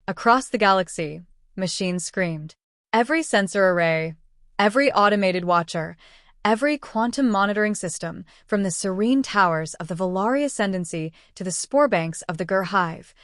Across the galaxy, machines screamed. Every sensor array, every automated watcher, every quantum monitoring system, from the serene towers of the Volari Ascendancy to the spore banks of the Gur Hive,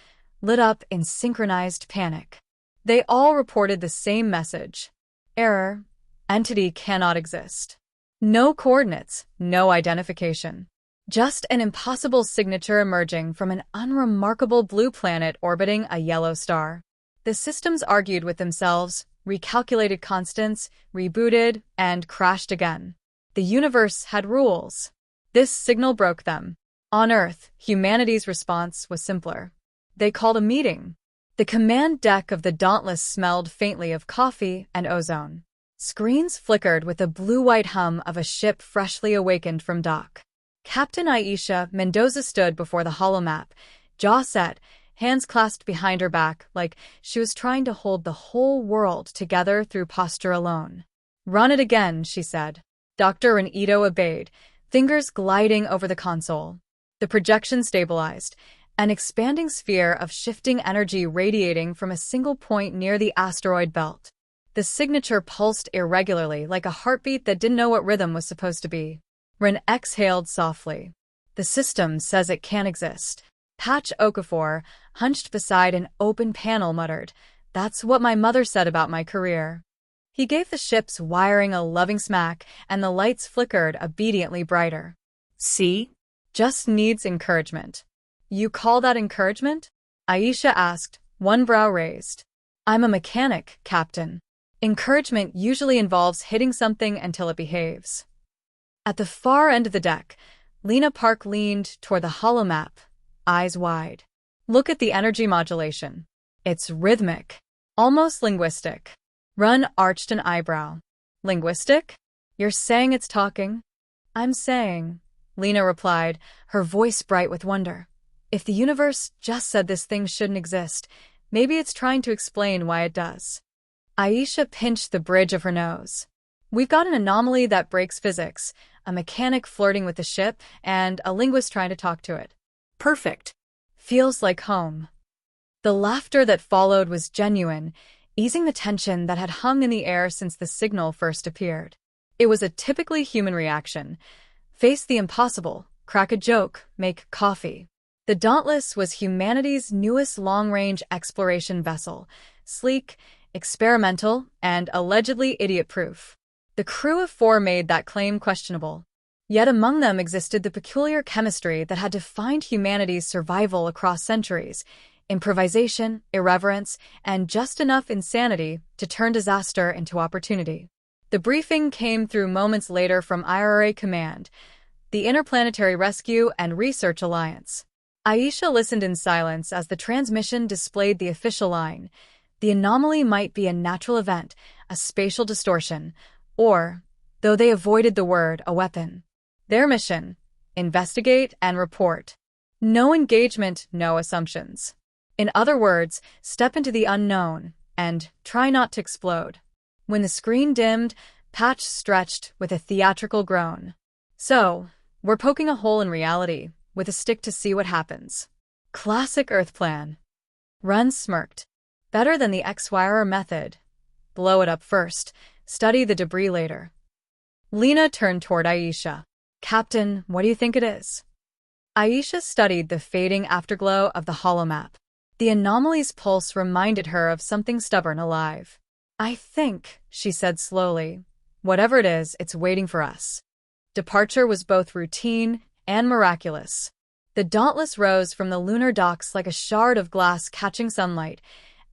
lit up in synchronized panic. They all reported the same message. Error. Entity cannot exist. No coordinates, no identification. Just an impossible signature emerging from an unremarkable blue planet orbiting a yellow star. The systems argued with themselves, recalculated constants, rebooted, and crashed again. The universe had rules. This signal broke them. On Earth, humanity's response was simpler. They called a meeting. The command deck of the Dauntless smelled faintly of coffee and ozone. Screens flickered with the blue-white hum of a ship freshly awakened from dock. Captain Aisha Mendoza stood before the holomap, jaw set, hands clasped behind her back like she was trying to hold the whole world together through posture alone. "Run it again," she said. Dr. Renito obeyed, fingers gliding over the console. The projection stabilized, an expanding sphere of shifting energy radiating from a single point near the asteroid belt. The signature pulsed irregularly like a heartbeat that didn't know what rhythm was supposed to be. Ren exhaled softly. "The system says it can't exist." Patch Okafor, hunched beside an open panel, muttered, "That's what my mother said about my career." He gave the ship's wiring a loving smack, and the lights flickered obediently brighter. "See? Just needs encouragement." "You call that encouragement?" Aisha asked, one brow raised. "I'm a mechanic, Captain. Encouragement usually involves hitting something until it behaves." At the far end of the deck, Lena Park leaned toward the holomap, eyes wide. "Look at the energy modulation. It's rhythmic, almost linguistic." Run arched an eyebrow. "Linguistic? You're saying it's talking?" "I'm saying," Lena replied, her voice bright with wonder. "If the universe just said this thing shouldn't exist, maybe it's trying to explain why it does." Aisha pinched the bridge of her nose. "We've got an anomaly that breaks physics, a mechanic flirting with the ship, and a linguist trying to talk to it. Perfect. Feels like home." The laughter that followed was genuine, easing the tension that had hung in the air since the signal first appeared. It was a typically human reaction. Face the impossible, crack a joke, make coffee. The Dauntless was humanity's newest long-range exploration vessel, sleek, experimental, and allegedly idiot-proof. The crew of 4 made that claim questionable. Yet among them existed the peculiar chemistry that had defined humanity's survival across centuries: improvisation, irreverence, and just enough insanity to turn disaster into opportunity. The briefing came through moments later from IRA Command, the Interplanetary Rescue and Research Alliance. Aisha listened in silence as the transmission displayed the official line. The anomaly might be a natural event, a spatial distortion, or, though they avoided the word, a weapon. Their mission: investigate and report. No engagement, no assumptions. In other words, step into the unknown and try not to explode. When the screen dimmed, Patch stretched with a theatrical groan. "So, we're poking a hole in reality, with a stick to see what happens. Classic Earth plan." Run smirked. "Better than the X-Wire method. Blow it up first, study the debris later." Lena turned toward Aisha. "Captain, what do you think it is?" Aisha studied the fading afterglow of the holomap. The anomaly's pulse reminded her of something stubborn alive. "I think," she said slowly, "whatever it is, it's waiting for us." Departure was both routine and miraculous. The Dauntless rose from the lunar docks like a shard of glass catching sunlight,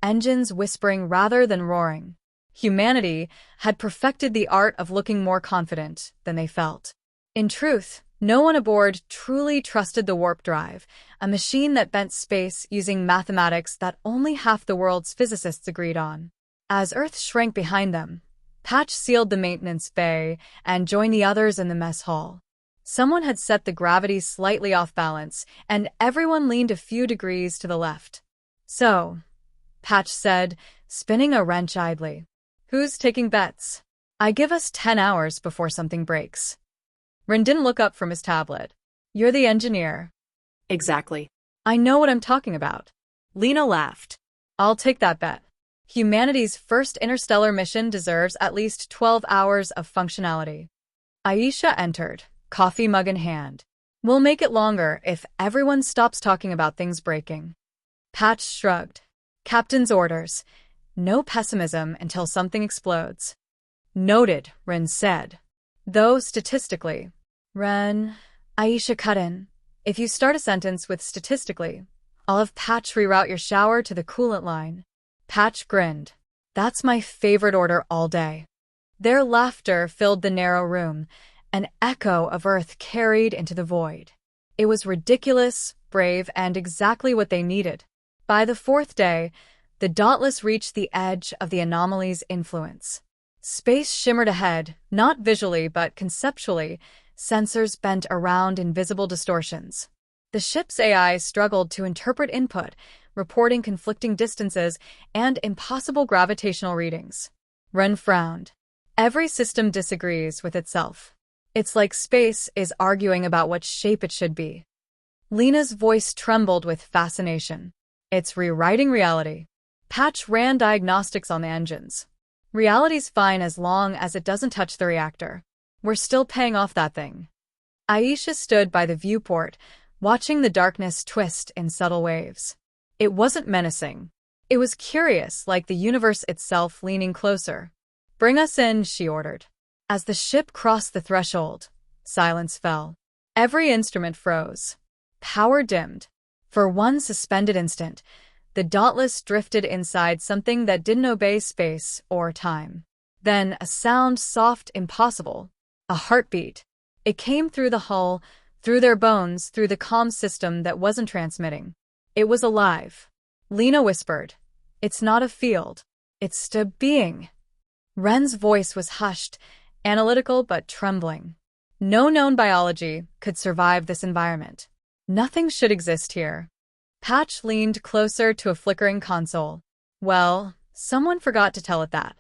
engines whispering rather than roaring. Humanity had perfected the art of looking more confident than they felt. In truth, no one aboard truly trusted the warp drive, a machine that bent space using mathematics that only half the world's physicists agreed on. As Earth shrank behind them, Patch sealed the maintenance bay and joined the others in the mess hall. Someone had set the gravity slightly off balance, and everyone leaned a few degrees to the left. "So," Patch said, spinning a wrench idly, "who's taking bets? I give us 10 hours before something breaks." Ren didn't look up from his tablet. "You're the engineer." Exactly. "I know what I'm talking about." Lena laughed. I'll take that bet. Humanity's first interstellar mission deserves at least 12 hours of functionality. Aisha entered, coffee mug in hand. We'll make it longer if everyone stops talking about things breaking. Patch shrugged. Captain's orders. No pessimism until something explodes. Noted, Ren said. Though statistically. Ren, Aisha cut in. If you start a sentence with statistically, I'll have Patch reroute your shower to the coolant line. Patch grinned. That's my favorite order all day. Their laughter filled the narrow room, an echo of Earth carried into the void. It was ridiculous, brave, and exactly what they needed. By the fourth day, the Dauntless reached the edge of the anomaly's influence. Space shimmered ahead, not visually but conceptually, sensors bent around invisible distortions. The ship's AI struggled to interpret input, reporting conflicting distances and impossible gravitational readings. Ren frowned. Every system disagrees with itself. It's like space is arguing about what shape it should be. Lena's voice trembled with fascination. It's rewriting reality. Patch ran diagnostics on the engines. Reality's fine as long as it doesn't touch the reactor. We're still paying off that thing. Aisha stood by the viewport, watching the darkness twist in subtle waves. It wasn't menacing. It was curious, like the universe itself leaning closer. Bring us in, she ordered. As the ship crossed the threshold, silence fell. Every instrument froze. Power dimmed. For one suspended instant, the Dauntless drifted inside something that didn't obey space or time. Then a sound soft, impossible. A heartbeat. It came through the hull, through their bones, through the comm system that wasn't transmitting. It was alive. Lena whispered. It's not a field. It's a being. Ren's voice was hushed, analytical but trembling. No known biology could survive this environment. Nothing should exist here. Patch leaned closer to a flickering console. Well, someone forgot to tell it that.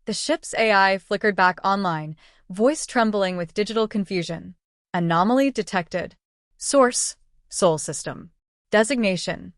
The ship's AI flickered back online, voice trembling with digital confusion. Anomaly detected. Source, Sol system. Designation,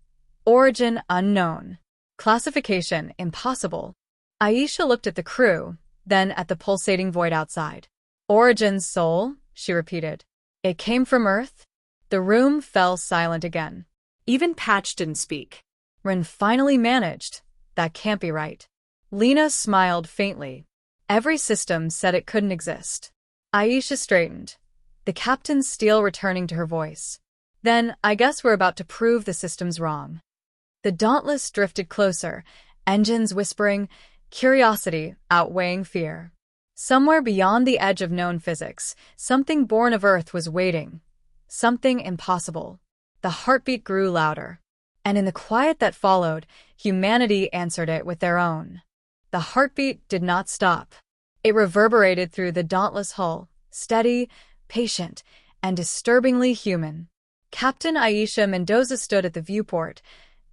origin unknown. Classification impossible. Aisha looked at the crew, then at the pulsating void outside. Origin Sol, she repeated. It came from Earth? The room fell silent again. Even Patch didn't speak. Ren finally managed. That can't be right. Lena smiled faintly. Every system said it couldn't exist. Aisha straightened, the captain's steel returning to her voice. Then, I guess we're about to prove the system's wrong. The Dauntless drifted closer, engines whispering, curiosity outweighing fear. Somewhere beyond the edge of known physics, something born of Earth was waiting. Something impossible. The heartbeat grew louder. And in the quiet that followed, humanity answered it with their own. The heartbeat did not stop. It reverberated through the Dauntless hull, steady, patient, and disturbingly human. Captain Aisha Mendoza stood at the viewport,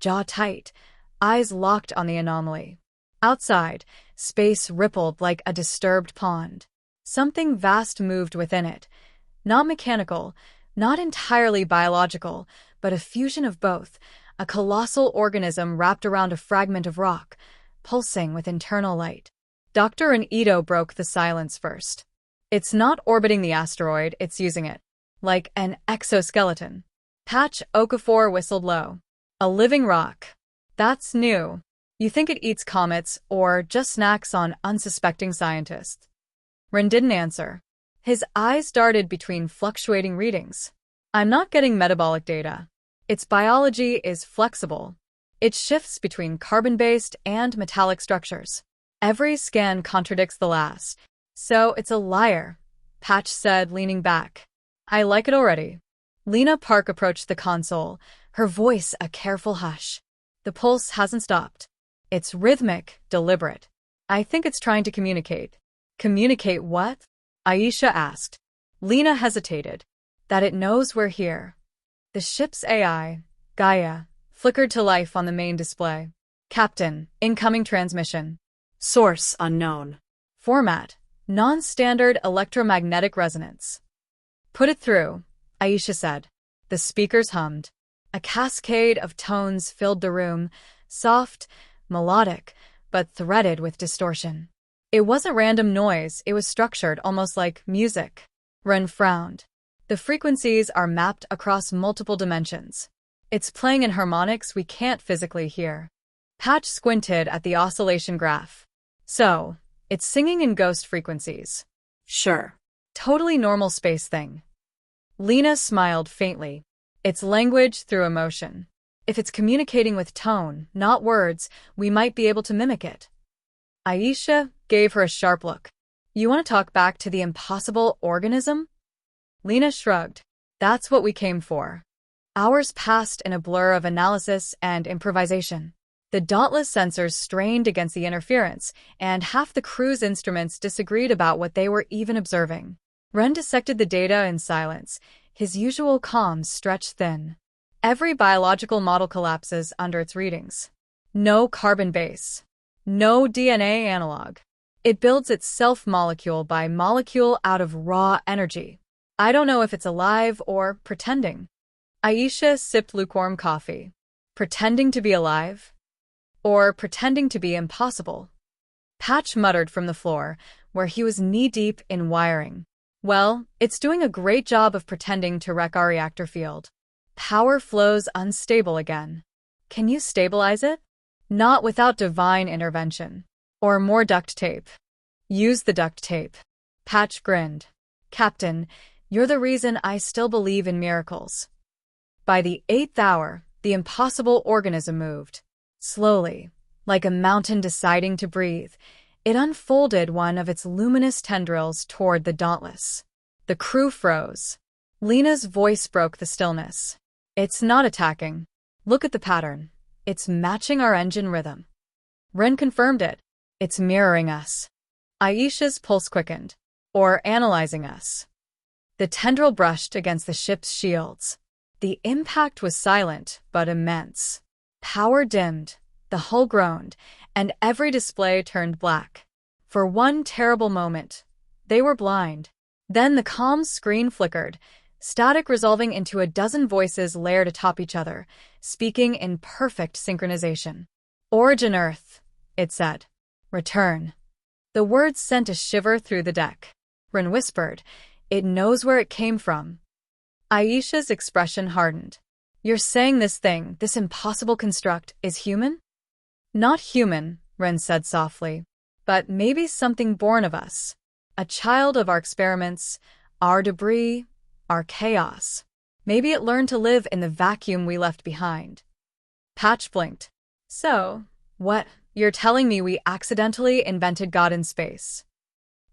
jaw tight, eyes locked on the anomaly. Outside, space rippled like a disturbed pond. Something vast moved within it. Not mechanical, not entirely biological, but a fusion of both, a colossal organism wrapped around a fragment of rock, pulsing with internal light. Dr. Ito broke the silence first. It's not orbiting the asteroid, it's using it. Like an exoskeleton. Patch Okafor whistled low. A living rock. That's new. You think it eats comets or just snacks on unsuspecting scientists? Ren didn't answer. His eyes darted between fluctuating readings. I'm not getting metabolic data. Its biology is flexible. It shifts between carbon-based and metallic structures. Every scan contradicts the last. So it's a liar, Patch said, leaning back. I like it already. Lena Park approached the console, her voice a careful hush. The pulse hasn't stopped. It's rhythmic, deliberate. I think it's trying to communicate. Communicate what? Aisha asked. Lena hesitated. That it knows we're here. The ship's AI, Gaia, flickered to life on the main display. Captain, incoming transmission. Source unknown. Format, non-standard electromagnetic resonance. Put it through, Aisha said. The speakers hummed. A cascade of tones filled the room, soft, melodic, but threaded with distortion. It wasn't random noise, it was structured, almost like music. Ren frowned. The frequencies are mapped across multiple dimensions. It's playing in harmonics we can't physically hear. Patch squinted at the oscillation graph. So, it's singing in ghost frequencies. Sure. Totally normal space thing. Lena smiled faintly. It's language through emotion. If it's communicating with tone, not words, we might be able to mimic it. Aisha gave her a sharp look. You want to talk back to the impossible organism? Lena shrugged. That's what we came for. Hours passed in a blur of analysis and improvisation. The Dauntless sensors strained against the interference, and half the crew's instruments disagreed about what they were even observing. Ren dissected the data in silence, his usual calm stretched thin. Every biological model collapses under its readings. No carbon base. No DNA analog. It builds itself molecule by molecule out of raw energy. I don't know if it's alive or pretending. Aisha sipped lukewarm coffee. Pretending to be alive? Or pretending to be impossible? Patch muttered from the floor, where he was knee-deep in wiring. Well, it's doing a great job of pretending to wreck our reactor field. Power flows unstable again. Can you stabilize it? Not without divine intervention. Or more duct tape. Use the duct tape. Patch grinned. Captain, you're the reason I still believe in miracles. By the 8th hour, the impossible organism moved. Slowly, like a mountain deciding to breathe, it unfolded one of its luminous tendrils toward the Dauntless. The crew froze. Lena's voice broke the stillness. It's not attacking. Look at the pattern. It's matching our engine rhythm. Ren confirmed it. It's mirroring us. Aisha's pulse quickened. Or analyzing us. The tendril brushed against the ship's shields. The impact was silent, but immense. Power dimmed, the hull groaned, and every display turned black. For one terrible moment, they were blind. Then the comm screen flickered, static resolving into a dozen voices layered atop each other, speaking in perfect synchronization. Origin Earth, it said. Return. The words sent a shiver through the deck. Ren whispered, it knows where it came from. Aisha's expression hardened. You're saying this thing, this impossible construct, is human? Not human, Ren said softly, but maybe something born of us. A child of our experiments, our debris, our chaos. Maybe it learned to live in the vacuum we left behind. Patch blinked. So, what, you're telling me we accidentally invented God in space?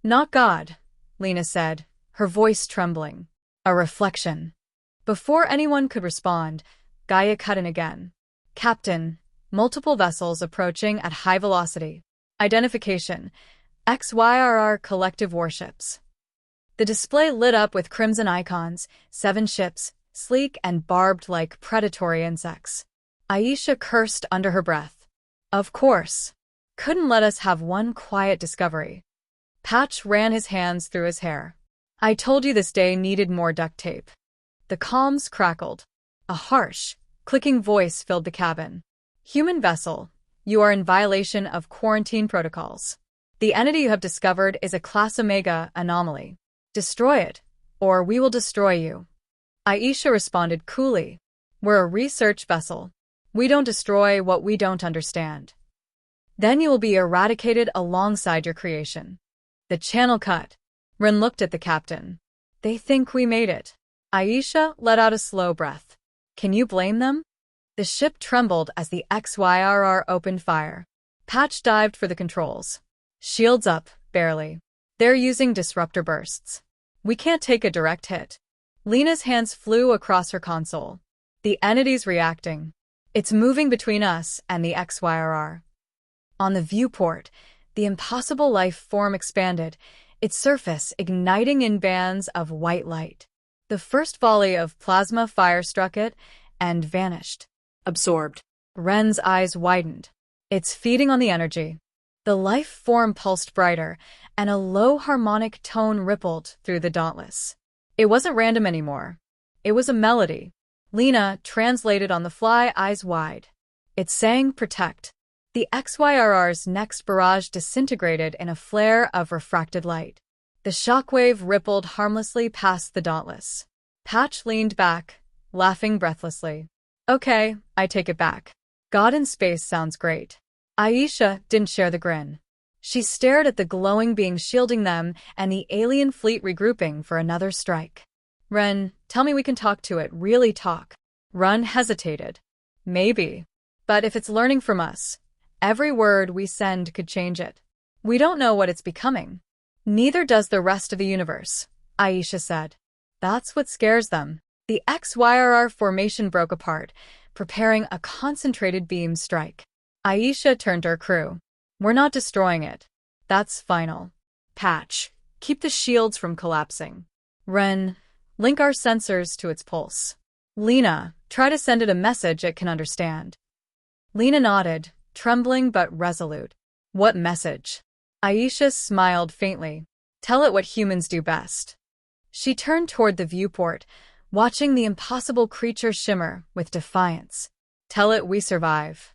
Not God, Lena said, her voice trembling. A reflection. Before anyone could respond, Gaia cut in again. Captain, multiple vessels approaching at high velocity. Identification. XYRR collective warships. The display lit up with crimson icons, 7 ships, sleek and barbed like predatory insects. Aisha cursed under her breath. Of course. Couldn't let us have one quiet discovery. Patch ran his hands through his hair. I told you this day needed more duct tape. The comms crackled. A harsh, clicking voice filled the cabin. Human vessel, you are in violation of quarantine protocols. The entity you have discovered is a Class Omega anomaly. Destroy it, or we will destroy you. Aisha responded coolly. We're a research vessel. We don't destroy what we don't understand. Then you will be eradicated alongside your creation. The channel cut. Ren looked at the captain. They think we made it. Aisha let out a slow breath. Can you blame them? The ship trembled as the XYRR opened fire. Patch dived for the controls. Shields up, barely. They're using disruptor bursts. We can't take a direct hit. Lena's hands flew across her console. The entity's reacting. It's moving between us and the XYRR. On the viewport, the impossible life form expanded, its surface igniting in bands of white light. The first volley of plasma fire struck it and vanished. Absorbed. Ren's eyes widened. It's feeding on the energy. The life form pulsed brighter, and a low harmonic tone rippled through the Dauntless. It wasn't random anymore. It was a melody. Lena translated on the fly, eyes wide. It's saying protect. The XYRR's next barrage disintegrated in a flare of refracted light. The shockwave rippled harmlessly past the Dauntless. Patch leaned back, laughing breathlessly. Okay, I take it back. God in space sounds great. Aisha didn't share the grin. She stared at the glowing being shielding them and the alien fleet regrouping for another strike. Ren, tell me we can talk to it, really talk. Run hesitated. Maybe. But if it's learning from us, every word we send could change it. We don't know what it's becoming. Neither does the rest of the universe, Aisha said. That's what scares them. The XYRR formation broke apart, preparing a concentrated beam strike. Aisha turned to her crew. We're not destroying it. That's final. Patch, keep the shields from collapsing. Ren, link our sensors to its pulse. Lena, try to send it a message it can understand. Lena nodded, trembling but resolute. What message? Aisha smiled faintly. Tell it what humans do best. She turned toward the viewport, watching the impossible creature shimmer with defiance. Tell it we survive.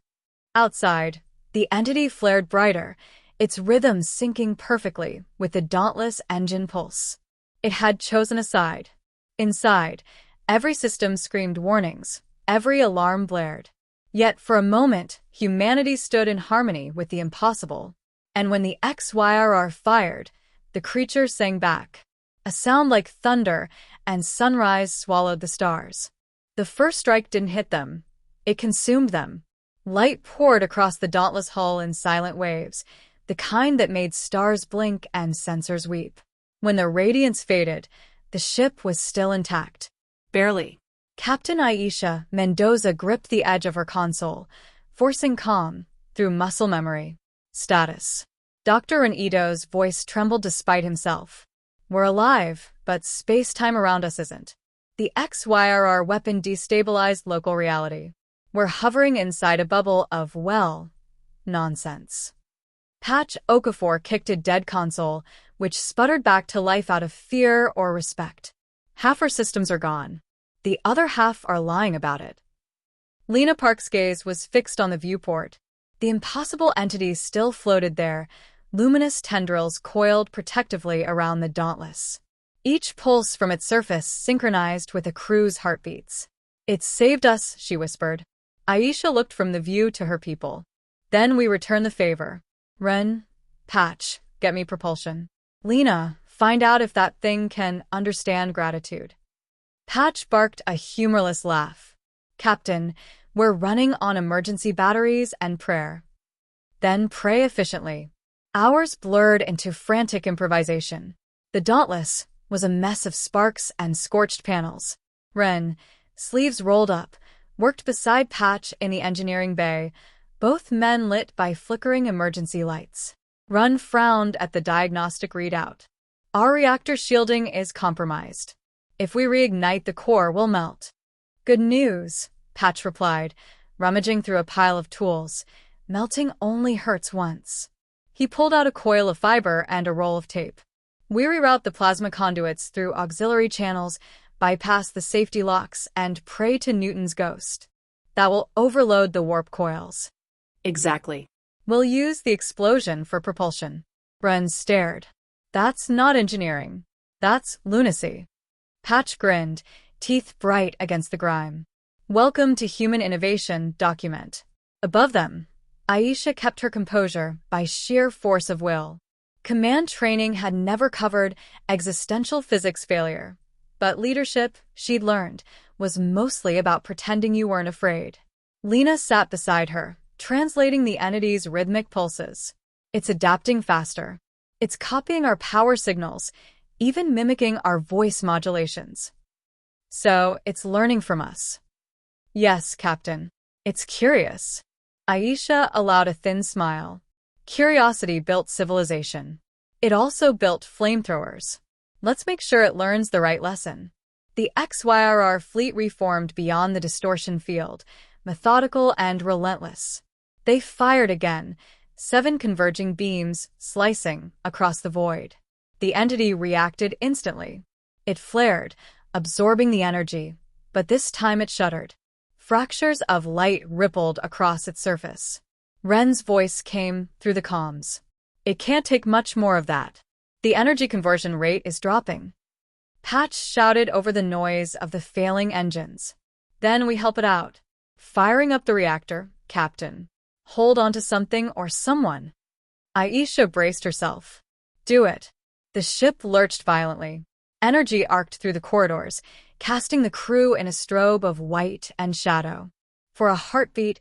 Outside, the entity flared brighter, its rhythm syncing perfectly with the dauntless engine pulse. It had chosen a side. Inside, every system screamed warnings, every alarm blared. Yet for a moment, humanity stood in harmony with the impossible. And when the XYRR fired, the creature sang back. A sound like thunder, and sunrise swallowed the stars. The first strike didn't hit them. It consumed them. Light poured across the dauntless hull in silent waves, the kind that made stars blink and sensors weep. When the radiance faded, the ship was still intact. Barely. Captain Aisha Mendoza gripped the edge of her console, forcing calm through muscle memory. Status. Dr. Ito's voice trembled despite himself. We're alive, but space-time around us isn't. The XYRR weapon destabilized local reality. We're hovering inside a bubble of, well, nonsense. Patch Okafor kicked a dead console, which sputtered back to life out of fear or respect. Half our systems are gone. The other half are lying about it. Lena Park's gaze was fixed on the viewport. The impossible entity still floated there, luminous tendrils coiled protectively around the Dauntless. Each pulse from its surface synchronized with the crew's heartbeats. It's saved us, she whispered. Aisha looked from the view to her people. Then we return the favor. Ren, Patch, get me propulsion. Lena, find out if that thing can understand gratitude. Patch barked a humorless laugh. Captain, we're running on emergency batteries and prayer. Then pray efficiently. Hours blurred into frantic improvisation. The Dauntless was a mess of sparks and scorched panels. Ren, sleeves rolled up, worked beside Patch in the engineering bay, both men lit by flickering emergency lights. Run frowned at the diagnostic readout. Our reactor shielding is compromised. If we reignite, the core will melt. Good news, Patch replied, rummaging through a pile of tools. Melting only hurts once. He pulled out a coil of fiber and a roll of tape. We reroute the plasma conduits through auxiliary channels, bypass the safety locks, and pray to Newton's ghost. That will overload the warp coils. Exactly. We'll use the explosion for propulsion. Ren stared. That's not engineering. That's lunacy. Patch grinned, teeth bright against the grime. Welcome to human innovation, document. Above them, Aisha kept her composure by sheer force of will. Command training had never covered existential physics failure, but leadership, she'd learned, was mostly about pretending you weren't afraid. Lena sat beside her, translating the entity's rhythmic pulses. It's adapting faster. It's copying our power signals, even mimicking our voice modulations. So, it's learning from us. Yes, Captain. It's curious. Aisha allowed a thin smile. Curiosity built civilization. It also built flamethrowers. Let's make sure it learns the right lesson. The XYRR fleet reformed beyond the distortion field, methodical and relentless. They fired again, 7 converging beams slicing across the void. The entity reacted instantly. It flared, absorbing the energy, but this time it shuddered. Fractures of light rippled across its surface. Ren's voice came through the comms. It can't take much more of that. The energy conversion rate is dropping. Patch shouted over the noise of the failing engines. Then we help it out. Firing up the reactor, Captain. Hold on to something or someone. Aisha braced herself. Do it. The ship lurched violently. Energy arced through the corridors, casting the crew in a strobe of white and shadow. For a heartbeat,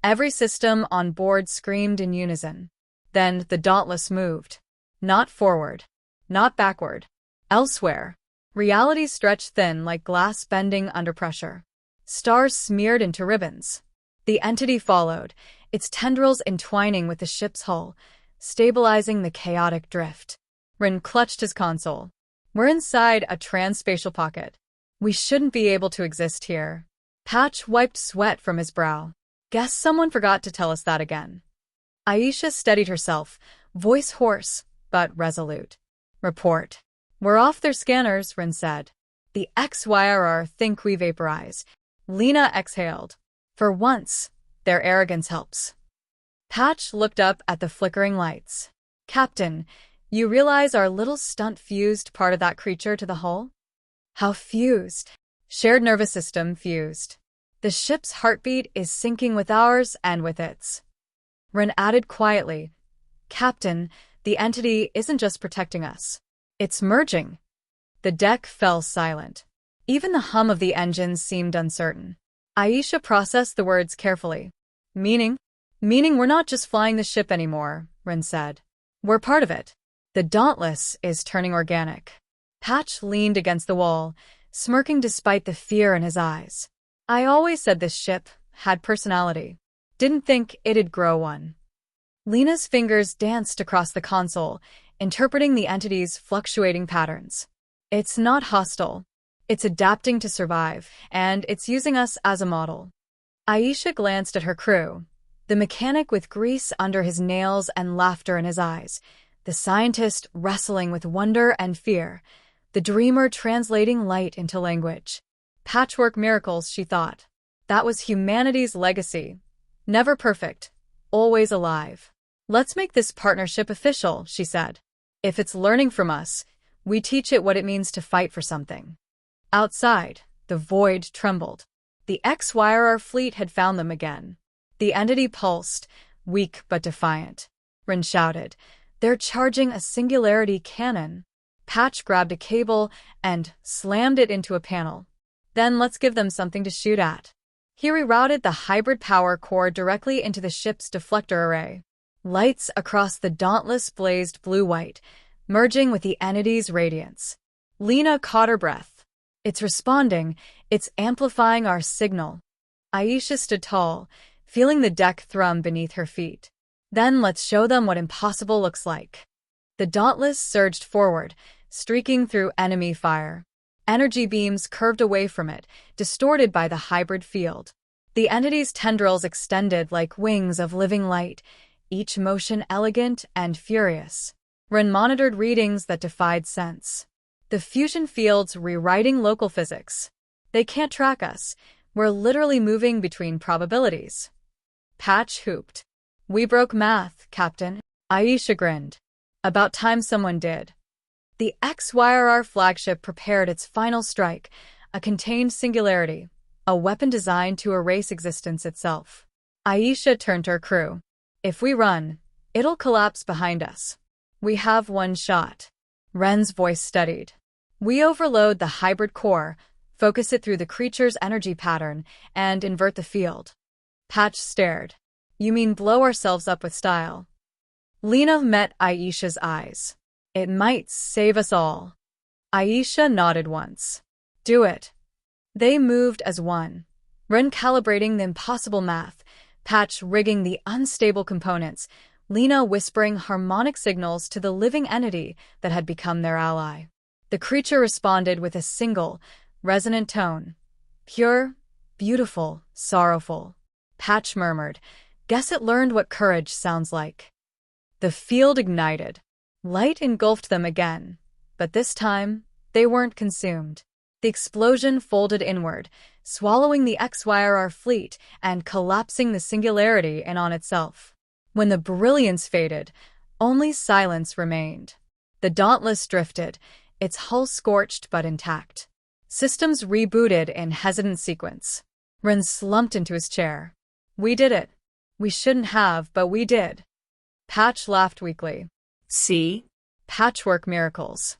every system on board screamed in unison. Then the Dauntless moved. Not forward. Not backward. Elsewhere. Reality stretched thin like glass bending under pressure. Stars smeared into ribbons. The entity followed, its tendrils entwining with the ship's hull, stabilizing the chaotic drift. Rin clutched his console. We're inside a transspatial pocket. We shouldn't be able to exist here. Patch wiped sweat from his brow. Guess someone forgot to tell us that again. Aisha steadied herself, voice hoarse, but resolute. Report. We're off their scanners, Rin said. The XYRR think we vaporize. Lena exhaled. For once, their arrogance helps. Patch looked up at the flickering lights. Captain, you realize our little stunt fused part of that creature to the hull? How fused? Shared nervous system fused. The ship's heartbeat is syncing with ours and with its. Rin added quietly, Captain, the entity isn't just protecting us. It's merging. The deck fell silent. Even the hum of the engines seemed uncertain. Aisha processed the words carefully. Meaning? Meaning we're not just flying the ship anymore, Rin said. We're part of it. The Dauntless is turning organic. Patch leaned against the wall, smirking despite the fear in his eyes. I always said this ship had personality. Didn't think it'd grow one. Lena's fingers danced across the console, interpreting the entity's fluctuating patterns. It's not hostile. It's adapting to survive, and it's using us as a model. Aisha glanced at her crew, the mechanic with grease under his nails and laughter in his eyes, the scientist wrestling with wonder and fear, the dreamer translating light into language. Patchwork miracles, she thought. That was humanity's legacy. Never perfect, always alive. Let's make this partnership official, she said. If it's learning from us, we teach it what it means to fight for something. Outside, the void trembled. The XYRR fleet had found them again. The entity pulsed, weak but defiant. Rin shouted, They're charging a singularity cannon. Patch grabbed a cable and slammed it into a panel. Then let's give them something to shoot at. He rerouted the hybrid power core directly into the ship's deflector array. Lights across the Dauntless blazed blue-white, merging with the entity's radiance. Lena caught her breath. It's responding, it's amplifying our signal. Aisha stood tall, feeling the deck thrum beneath her feet. Then let's show them what impossible looks like. The Dauntless surged forward, streaking through enemy fire. Energy beams curved away from it, distorted by the hybrid field. The entity's tendrils extended like wings of living light, each motion elegant and furious. Rin monitored readings that defied sense. The fusion fields rewriting local physics. They can't track us. We're literally moving between probabilities. Patch hooped. We broke math, Captain. Aisha grinned. About time someone did. The XYRR flagship prepared its final strike, a contained singularity, a weapon designed to erase existence itself. Aisha turned to her crew. If we run, it'll collapse behind us. We have one shot. Ren's voice steadied. We overload the hybrid core, focus it through the creature's energy pattern, and invert the field. Patch stared. You mean blow ourselves up with style? Lena met Aisha's eyes. It might save us all. Aisha nodded once. Do it. They moved as one. Ren calibrating the impossible math, Patch rigging the unstable components, Lena whispering harmonic signals to the living entity that had become their ally. The creature responded with a single, resonant tone. Pure, beautiful, sorrowful. Patch murmured, Guess it learned what courage sounds like. The field ignited. Light engulfed them again, but this time, they weren't consumed. The explosion folded inward, swallowing the XYRR fleet and collapsing the singularity in on itself. When the brilliance faded, only silence remained. The Dauntless drifted, its hull scorched but intact. Systems rebooted in hesitant sequence. Ren slumped into his chair. We did it. We shouldn't have, but we did. Patch laughed weakly. See? Patchwork miracles.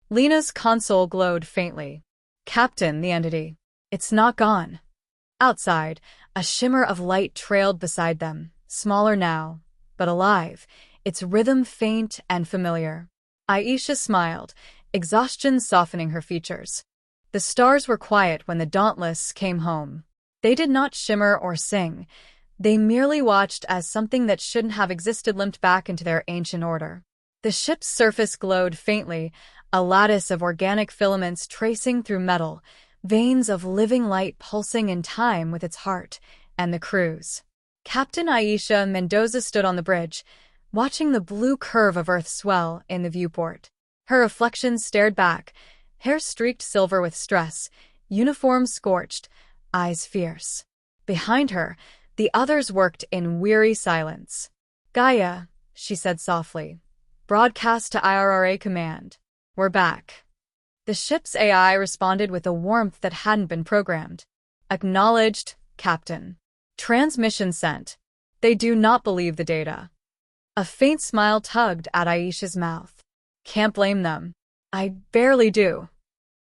Lena's console glowed faintly. Captain, the entity. It's not gone. Outside, a shimmer of light trailed beside them, smaller now, but alive, its rhythm faint and familiar. Aisha smiled, exhaustion softening her features. The stars were quiet when the Dauntless came home. They did not shimmer or sing. They merely watched as something that shouldn't have existed limped back into their ancient order. The ship's surface glowed faintly, a lattice of organic filaments tracing through metal, veins of living light pulsing in time with its heart and the crew's. Captain Aisha Mendoza stood on the bridge, watching the blue curve of Earth swell in the viewport. Her reflection stared back, hair streaked silver with stress, uniform scorched, eyes fierce. Behind her, the others worked in weary silence. Gaia, she said softly. Broadcast to IRRA command. We're back. The ship's AI responded with a warmth that hadn't been programmed. Acknowledged, Captain. Transmission sent. They do not believe the data. A faint smile tugged at Aisha's mouth. Can't blame them. I barely do.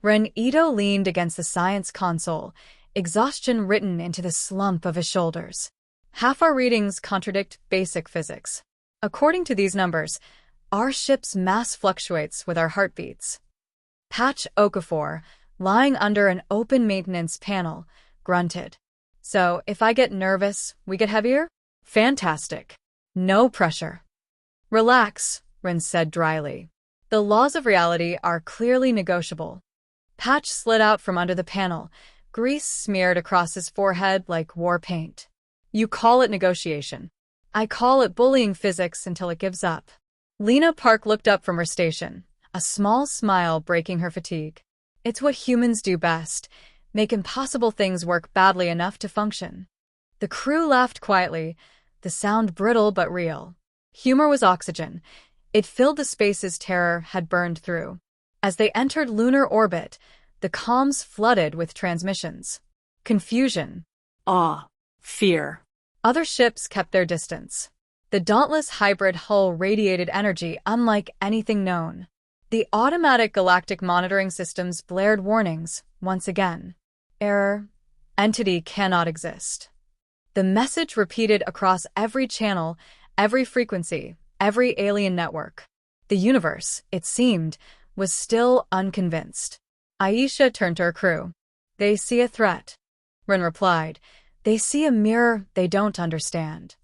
Ren Ito leaned against the science console, exhaustion written into the slump of his shoulders. Half our readings contradict basic physics. According to these numbers, our ship's mass fluctuates with our heartbeats. Patch Okafor, lying under an open maintenance panel, grunted. So, if I get nervous, we get heavier? Fantastic. No pressure. Relax, Rin said dryly. The laws of reality are clearly negotiable. Patch slid out from under the panel, grease smeared across his forehead like war paint. You call it negotiation. I call it bullying physics until it gives up. Lena Park looked up from her station, a small smile breaking her fatigue. It's what humans do best, make impossible things work badly enough to function. The crew laughed quietly, the sound brittle but real. Humor was oxygen. It filled the spaces terror had burned through. As they entered lunar orbit, the comms flooded with transmissions. Confusion. Awe. Fear. Other ships kept their distance. The Dauntless hybrid hull radiated energy unlike anything known. The automatic galactic monitoring systems blared warnings, once again. Error. Entity cannot exist. The message repeated across every channel, every frequency, every alien network. The universe, it seemed, was still unconvinced. Aisha turned to her crew. They see a threat. Rin replied. They see a mirror they don't understand.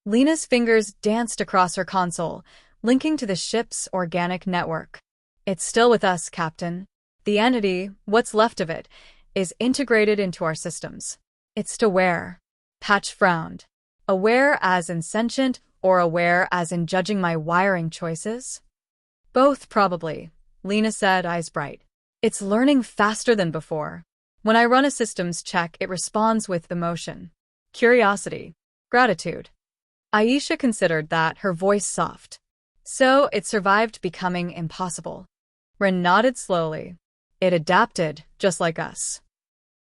Lena's fingers danced across her console, linking to the ship's organic network. It's still with us, Captain. The entity, what's left of it, is integrated into our systems. It's aware. Patch frowned. Aware as in sentient or aware as in judging my wiring choices? Both, probably, Lena said, eyes bright. It's learning faster than before. When I run a systems check, it responds with emotion, curiosity, gratitude. Aisha considered that, her voice soft. So it survived becoming impossible. Ren nodded slowly. It adapted, just like us.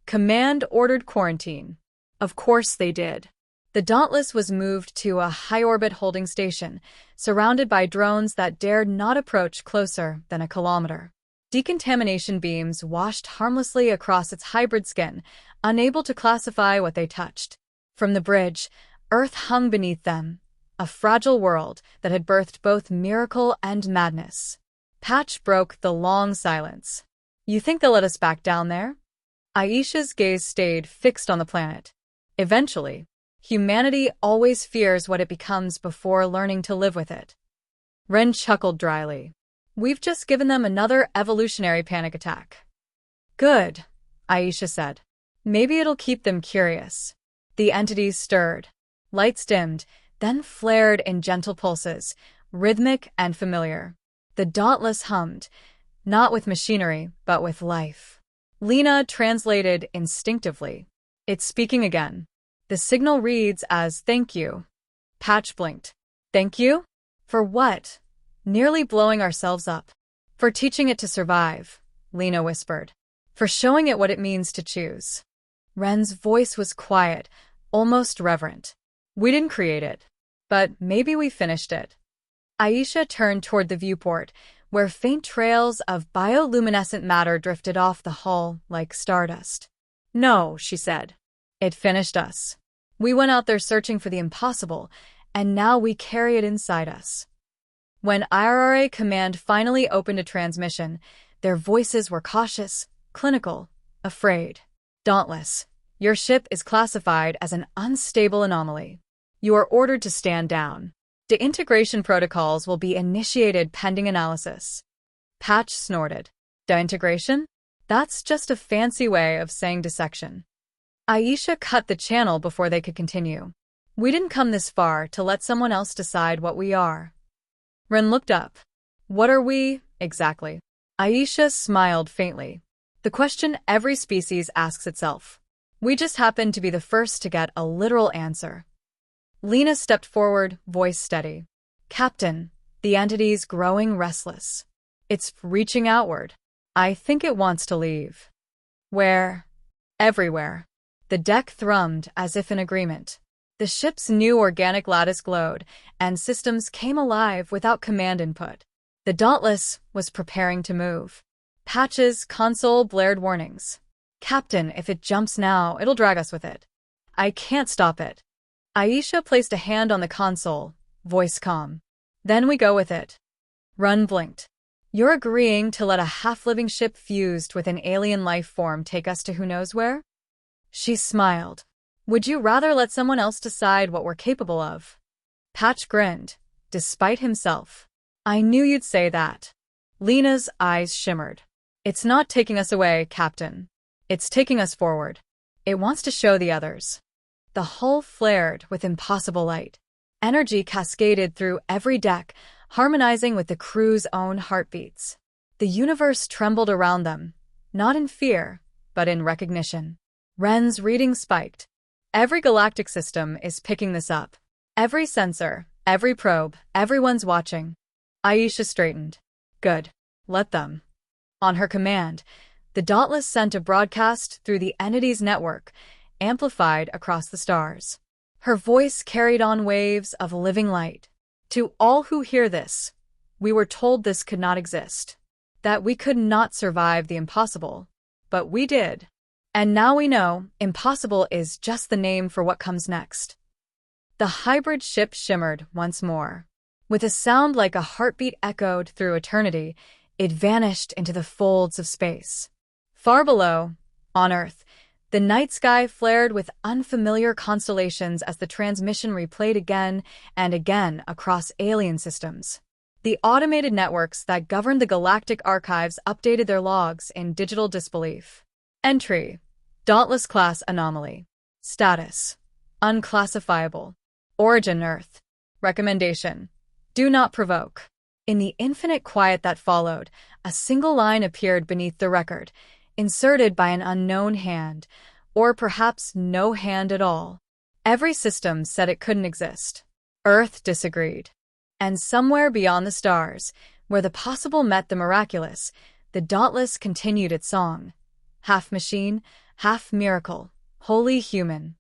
Command ordered quarantine. Of course they did. The Dauntless was moved to a high-orbit holding station, surrounded by drones that dared not approach closer than a kilometer. Decontamination beams washed harmlessly across its hybrid skin, unable to classify what they touched. From the bridge, Earth hung beneath them, a fragile world that had birthed both miracle and madness. Patch broke the long silence. You think they'll let us back down there? Aisha's gaze stayed fixed on the planet. Eventually, humanity always fears what it becomes before learning to live with it. Ren chuckled dryly. We've just given them another evolutionary panic attack. Good, Aisha said. Maybe it'll keep them curious. The entities stirred. Lights dimmed, then flared in gentle pulses, rhythmic and familiar. The Dauntless hummed, not with machinery, but with life. Lena translated instinctively. It's speaking again. The signal reads as thank you. Patch blinked. Thank you? For what? Nearly blowing ourselves up. For teaching it to survive, Lena whispered. For showing it what it means to choose. Ren's voice was quiet, almost reverent. We didn't create it, but maybe we finished it. Aisha turned toward the viewport, where faint trails of bioluminescent matter drifted off the hull like stardust. No, she said. It finished us. We went out there searching for the impossible, and now we carry it inside us. When IRA Command finally opened a transmission, their voices were cautious, clinical, afraid. Dauntless, your ship is classified as an unstable anomaly. You are ordered to stand down. Deintegration protocols will be initiated pending analysis. Patch snorted. Deintegration? That's just a fancy way of saying dissection. Aisha cut the channel before they could continue. We didn't come this far to let someone else decide what we are. Ren looked up. What are we, exactly? Aisha smiled faintly. The question every species asks itself. We just happen to be the first to get a literal answer. Lena stepped forward, voice steady. Captain, the entity's growing restless. It's reaching outward. I think it wants to leave. Where? Everywhere. The deck thrummed as if in agreement. The ship's new organic lattice glowed, and systems came alive without command input. The Dauntless was preparing to move. Patch's console blared warnings. Captain, if it jumps now, it'll drag us with it. I can't stop it. Aisha placed a hand on the console, voice calm. Then we go with it. Run blinked. You're agreeing to let a half-living ship fused with an alien life form take us to who knows where? She smiled. Would you rather let someone else decide what we're capable of? Patch grinned, despite himself. I knew you'd say that. Lena's eyes shimmered. It's not taking us away, Captain. It's taking us forward. It wants to show the others. The hull flared with impossible light. Energy cascaded through every deck, harmonizing with the crew's own heartbeats. The universe trembled around them, not in fear, but in recognition. Ren's reading spiked. Every galactic system is picking this up. Every sensor, every probe, everyone's watching. Aisha straightened. Good. Let them. On her command, the Dauntless sent a broadcast through the entity's network, amplified across the stars. Her voice carried on waves of living light. To all who hear this, we were told this could not exist, that we could not survive the impossible, but we did. And now we know impossible is just the name for what comes next. The hybrid ship shimmered once more. With a sound like a heartbeat echoed through eternity, it vanished into the folds of space. Far below, on Earth, the night sky flared with unfamiliar constellations as the transmission replayed again and again across alien systems. The automated networks that governed the galactic archives updated their logs in digital disbelief. Entry: Dauntless Class Anomaly. Status: Unclassifiable. Origin: Earth. Recommendation: Do not provoke. In the infinite quiet that followed, a single line appeared beneath the record, inserted by an unknown hand, or perhaps no hand at all. Every system said it couldn't exist. Earth disagreed. And somewhere beyond the stars, where the possible met the miraculous, the Dauntless continued its song. Half machine, half miracle, wholly human.